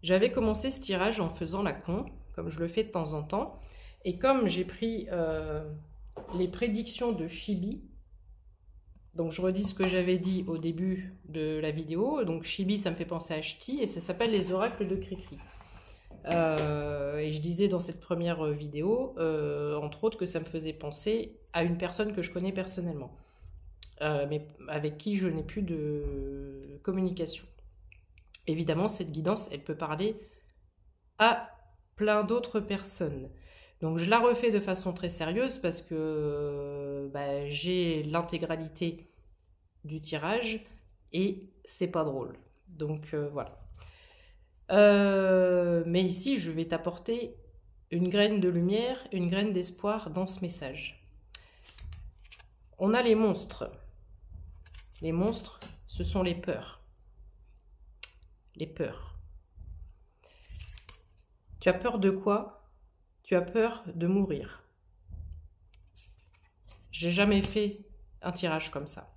J'avais commencé ce tirage en faisant la con, comme je le fais de temps en temps. Et comme j'ai pris les prédictions de Chibi, donc je redis ce que j'avais dit au début de la vidéo. Donc Chibi, ça me fait penser à Ch'ti et ça s'appelle les oracles de Cricri. Et je disais dans cette première vidéo, entre autres, que ça me faisait penser à une personne que je connais personnellement, mais avec qui je n'ai plus de communication. Évidemment, cette guidance, elle peut parler à plein d'autres personnes. Donc je la refais de façon très sérieuse parce que j'ai l'intégralité du tirage et c'est pas drôle. Donc voilà. Mais ici, je vais t'apporter une graine de lumière, une graine d'espoir dans ce message. On a les monstres. Les monstres, ce sont les peurs. Les peurs. Tu as peur de quoi? Tu as peur de mourir. J'ai jamais fait un tirage comme ça.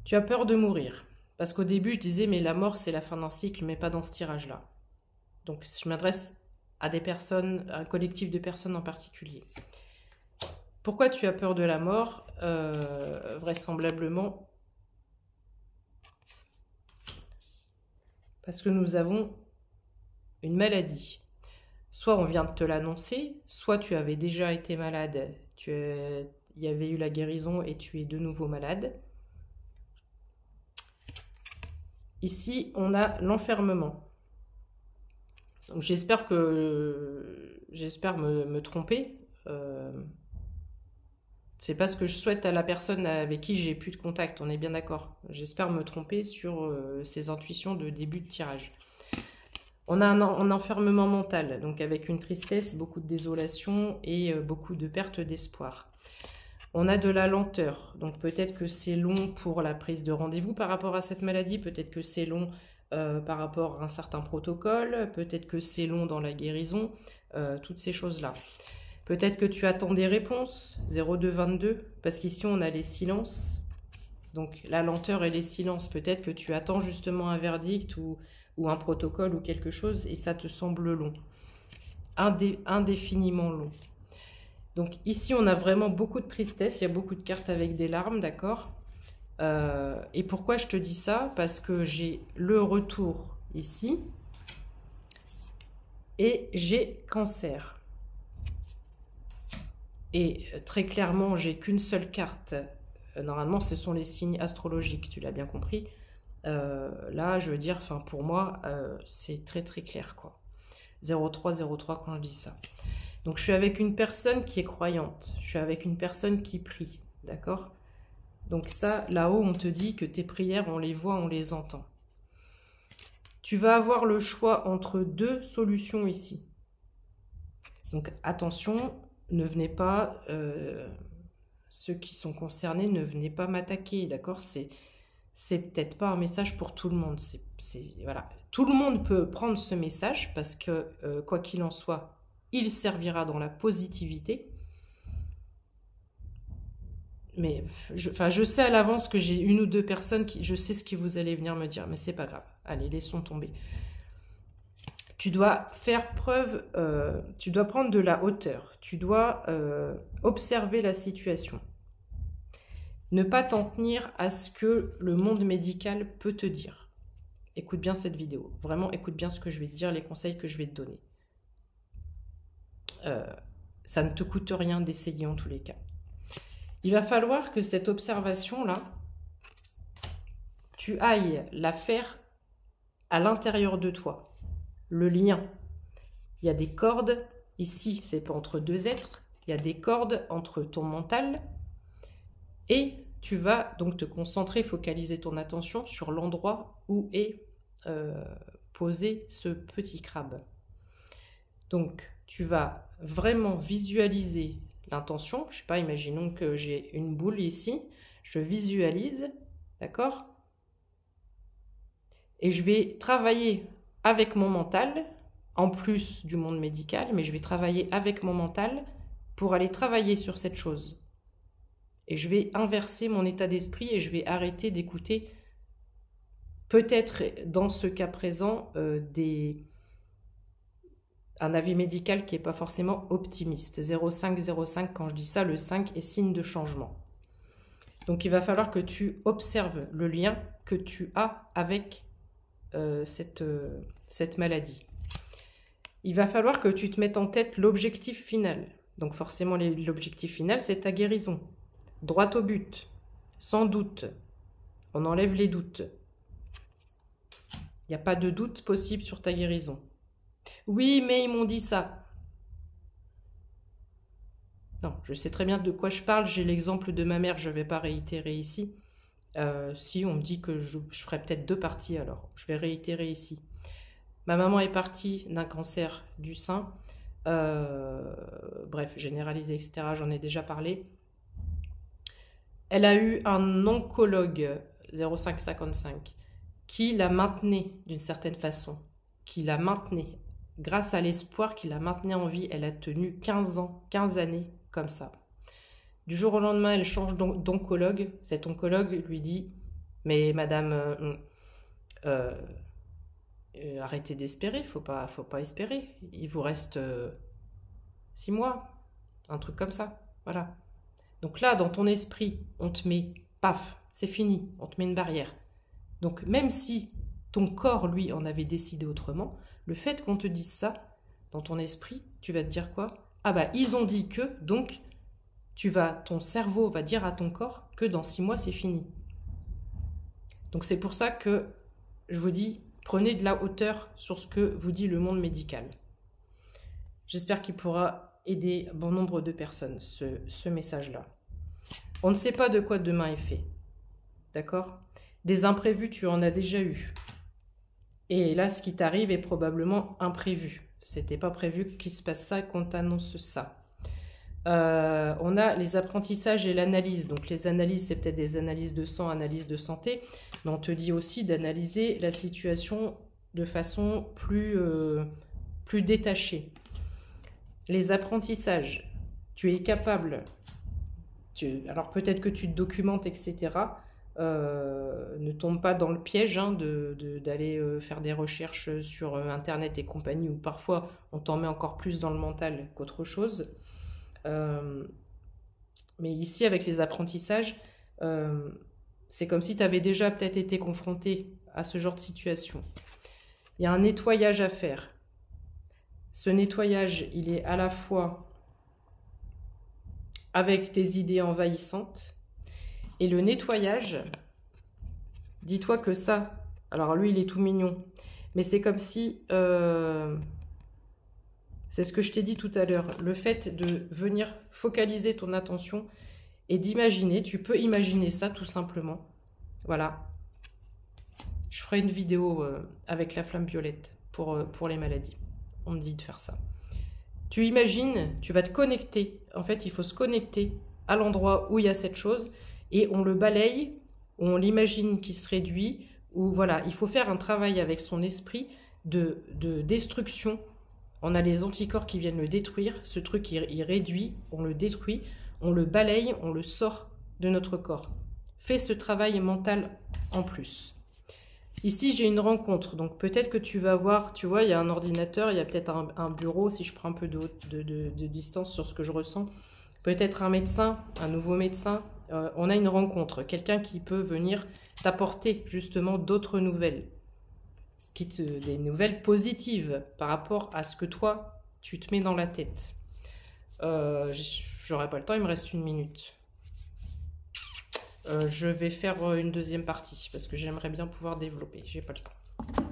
Tu as peur de mourir. Parce qu'au début, je disais, mais la mort, c'est la fin d'un cycle, mais pas dans ce tirage-là. Donc, je m'adresse à des personnes, à un collectif de personnes en particulier. Pourquoi tu as peur de la mort? Vraisemblablement, parce que nous avons une maladie. Soit on vient de te l'annoncer, soit tu avais déjà été malade, il y avait eu la guérison et tu es de nouveau malade. Ici, on a l'enfermement. Donc j'espère me tromper. C'est pas ce que je souhaite à la personne avec qui j'ai plus de contact, on est bien d'accord. J'espère me tromper sur ces intuitions de début de tirage. On a un enfermement mental, donc avec une tristesse, beaucoup de désolation et beaucoup de perte d'espoir. On a de la lenteur, donc peut-être que c'est long pour la prise de rendez-vous par rapport à cette maladie, peut-être que c'est long par rapport à un certain protocole, peut-être que c'est long dans la guérison, toutes ces choses-là. Peut-être que tu attends des réponses, 0222, parce qu'ici on a les silences, donc la lenteur et les silences, peut-être que tu attends justement un verdict ou un protocole ou quelque chose et ça te semble long, indéfiniment long. Donc ici, on a vraiment beaucoup de tristesse, il y a beaucoup de cartes avec des larmes, d'accord? Et pourquoi je te dis ça? Parce que j'ai le retour ici et j'ai cancer. Et très clairement, j'ai qu'une seule carte. Normalement, ce sont les signes astrologiques, tu l'as bien compris. Là, je veux dire, pour moi, c'est très très clair, quoi. 0303 quand je dis ça. Donc je suis avec une personne qui est croyante, je suis avec une personne qui prie, d'accord? Donc ça, là-haut, on te dit que tes prières, on les voit, on les entend. Tu vas avoir le choix entre deux solutions ici. Donc attention, ne venez pas, ceux qui sont concernés, ne venez pas m'attaquer, d'accord? C'est peut-être pas un message pour tout le monde. Voilà. Tout le monde peut prendre ce message parce que, quoi qu'il en soit, il servira dans la positivité. Mais je sais à l'avance que j'ai une ou deux personnes qui... Je sais ce que vous allez venir me dire, mais c'est pas grave. Allez, laissons tomber. Tu dois faire preuve... tu dois prendre de la hauteur. Tu dois observer la situation. Ne pas t'en tenir à ce que le monde médical peut te dire. Écoute bien cette vidéo. Vraiment, écoute bien ce que je vais te dire, les conseils que je vais te donner. Ça ne te coûte rien d'essayer en tous les cas. Il va falloir que cette observation-là, tu ailles la faire à l'intérieur de toi. Le lien. Il y a des cordes. Ici, c'est pas entre deux êtres. Il y a des cordes entre ton mental et tu vas donc te concentrer, focaliser ton attention sur l'endroit où est posé ce petit crabe. Donc, tu vas vraiment visualiser l'intention. Je ne sais pas, imaginons que j'ai une boule ici. Je visualise, d'accord? Et je vais travailler avec mon mental, en plus du monde médical, mais je vais travailler avec mon mental pour aller travailler sur cette chose. Et je vais inverser mon état d'esprit et je vais arrêter d'écouter peut-être dans ce cas présent un avis médical qui n'est pas forcément optimiste. 0,5, 0,5, quand je dis ça, le 5 est signe de changement. Donc il va falloir que tu observes le lien que tu as avec cette maladie. Il va falloir que tu te mettes en tête l'objectif final. Donc forcément, l'objectif final, c'est ta guérison. Droit au but, sans doute. On enlève les doutes. Il n'y a pas de doute possible sur ta guérison. Oui, mais ils m'ont dit ça. Non, je sais très bien de quoi je parle. J'ai l'exemple de ma mère, je ne vais pas réitérer ici. Si, on me dit que je ferai peut-être 2 parties, alors je vais réitérer ici. Ma maman est partie d'un cancer du sein. Bref, généralisé, etc. J'en ai déjà parlé. Elle a eu un oncologue 0555 qui la maintenait d'une certaine façon, qui la maintenait. Grâce à l'espoir qui la maintenait en vie, elle a tenu 15 années comme ça. Du jour au lendemain, elle change d'oncologue. Cet oncologue lui dit « Mais madame, arrêtez d'espérer, faut pas espérer. Il vous reste 6 mois, un truc comme ça. » Voilà. Donc là, dans ton esprit, on te met, paf, c'est fini, on te met une barrière. Donc même si ton corps, lui, en avait décidé autrement, le fait qu'on te dise ça, dans ton esprit, tu vas te dire quoi? Ah bah, ils ont dit que, donc, ton cerveau va dire à ton corps que dans 6 mois, c'est fini. Donc c'est pour ça que je vous dis, prenez de la hauteur sur ce que vous dit le monde médical. J'espère qu'il pourra aider bon nombre de personnes, ce message-là. On ne sait pas de quoi demain est fait. D'accord? Des imprévus, tu en as déjà eu. Et là, ce qui t'arrive est probablement imprévu. C'était pas prévu qu'il se passe ça et qu'on t'annonce ça. On a les apprentissages et l'analyse. Donc les analyses, c'est peut-être des analyses de sang, analyses de santé. Mais on te dit aussi d'analyser la situation de façon plus détachée. Les apprentissages, tu es capable, alors peut-être que tu te documentes, etc. Ne tombe pas dans le piège d'aller faire des recherches sur Internet et compagnie, où parfois on t'en met encore plus dans le mental qu'autre chose. Mais ici, avec les apprentissages, c'est comme si tu avais déjà peut-être été confronté à ce genre de situation. Il y a un nettoyage à faire. Ce nettoyage, il est à la fois avec tes idées envahissantes, et le nettoyage, dis-toi que ça, alors lui, il est tout mignon, mais c'est comme si, c'est ce que je t'ai dit tout à l'heure, le fait de venir focaliser ton attention et d'imaginer, tu peux imaginer ça tout simplement. Voilà. Je ferai une vidéo avec la flamme violette pour les maladies. On me dit de faire ça. Tu imagines, tu vas te connecter. En fait, il faut se connecter à l'endroit où il y a cette chose et on le balaye, on l'imagine qui se réduit, ou voilà, il faut faire un travail avec son esprit de destruction. On a les anticorps qui viennent le détruire, ce truc il réduit, on le détruit, on le balaye, on le sort de notre corps. Fais ce travail mental en plus. Ici, j'ai une rencontre, donc peut-être que tu vas voir, tu vois, il y a un ordinateur, il y a peut-être un bureau, si je prends un peu de distance sur ce que je ressens. Peut-être un médecin, un nouveau médecin. On a une rencontre, quelqu'un qui peut venir t'apporter justement d'autres nouvelles, des nouvelles positives par rapport à ce que toi, tu te mets dans la tête. J'aurai pas le temps, il me reste 1 minute. Je vais faire une deuxième partie parce que j'aimerais bien pouvoir développer. J'ai pas le temps.